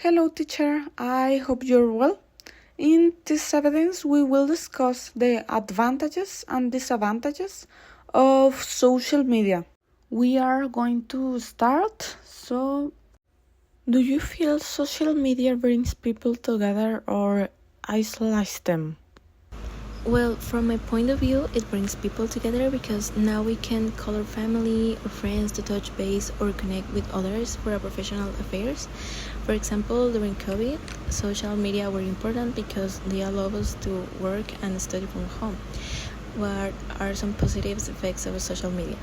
Hello, teacher. I hope you're well. In this evidence, we will discuss the advantages and disadvantages of social media. We are going to start. So, do you feel social media brings people together or isolates them? Well, from my point of view, it brings people together because now we can call our family or friends to touch base or connect with others for our professional affairs. For example, during COVID, social media were important because they allow us to work and study from home. What are some positive effects of social media?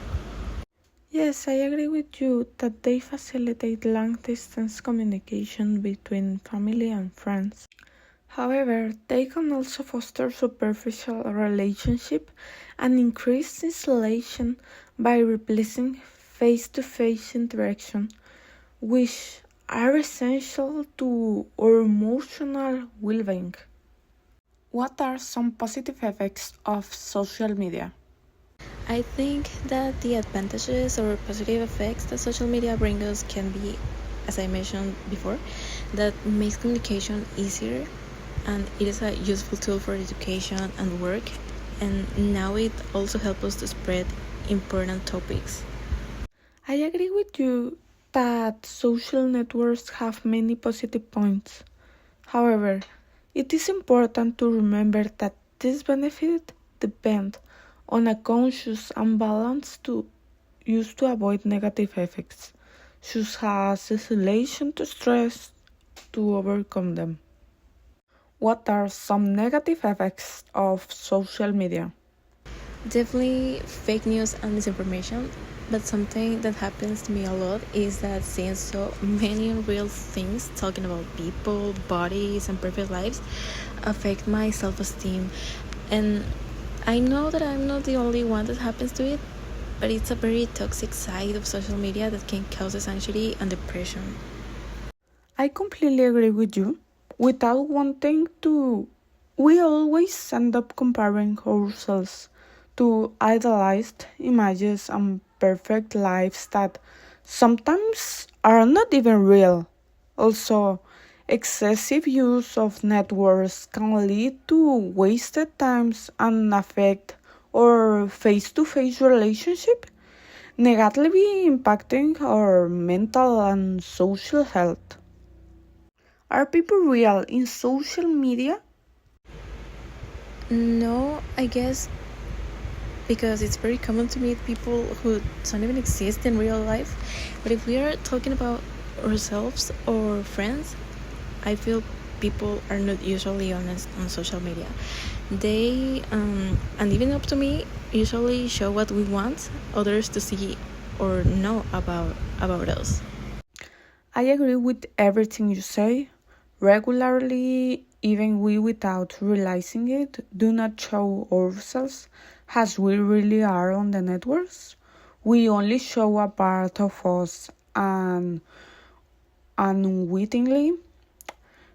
Yes, I agree with you that they facilitate long distance communication between family and friends. However, they can also foster superficial relationship and increase isolation by replacing face-to-face interaction, which are essential to our emotional well-being. What are some positive effects of social media? I think that the advantages or positive effects that social media bring us can be, as I mentioned before, that makes communication easier and it is a useful tool for education and work, and now it also helps us to spread important topics. I agree with you that social networks have many positive points. However, it is important to remember that these benefits depend on a conscious and balanced use to avoid negative effects, such as isolation to stress to overcome them. What are some negative effects of social media? Definitely fake news and misinformation, but something that happens to me a lot is that seeing so many unreal things talking about people, bodies, and perfect lives affect my self-esteem. And I know that I'm not the only one that happens to it, but it's a very toxic side of social media that can cause anxiety and depression. I completely agree with you. Without wanting to, we always end up comparing ourselves to idealized images and perfect lives that sometimes are not even real. Also, excessive use of networks can lead to wasted times and affect our face-to-face relationship, negatively impacting our mental and social health. Are people real in social media? No, I guess because it's very common to meet people who don't even exist in real life. But if we are talking about ourselves or friends, I feel people are not usually honest on social media. They, and even up to me, usually show what we want others to see or know about us. I agree with everything you say. Regularly, even we without realizing it, do not show ourselves as we really are on the networks. We only show a part of us and unwittingly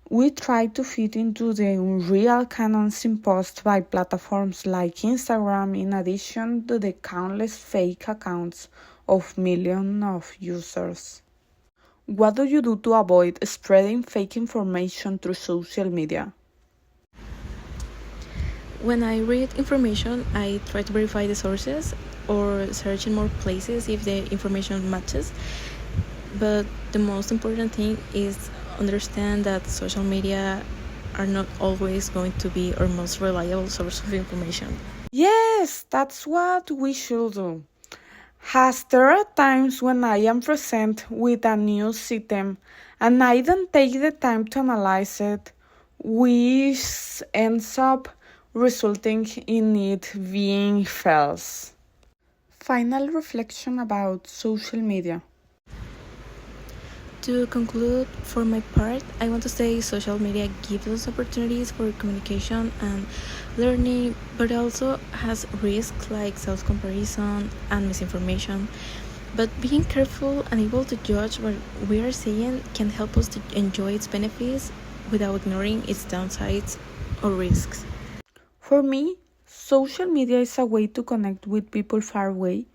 we try to fit into the unreal canons imposed by platforms like Instagram in addition to the countless fake accounts of millions of users. What do you do to avoid spreading fake information through social media? When I read information, I try to verify the sources or search in more places if the information matches. But the most important thing is understand that social media are not always going to be our most reliable source of information. Yes, that's what we should do. As there are times when I am present with a news item and I don't take the time to analyze it, which ends up resulting in it being false. Final reflection about social media. To conclude, for my part, I want to say social media gives us opportunities for communication and learning, but also has risks like self-comparison and misinformation. But being careful and able to judge what we are seeing can help us to enjoy its benefits without ignoring its downsides or risks. For me, social media is a way to connect with people far away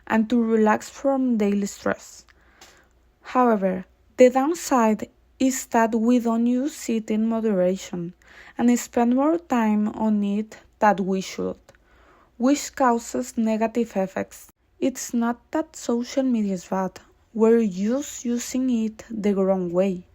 and to relax from daily stress. However, the downside is that we don't use it in moderation and spend more time on it than we should, which causes negative effects. It's not that social media is bad, we're just using it the wrong way.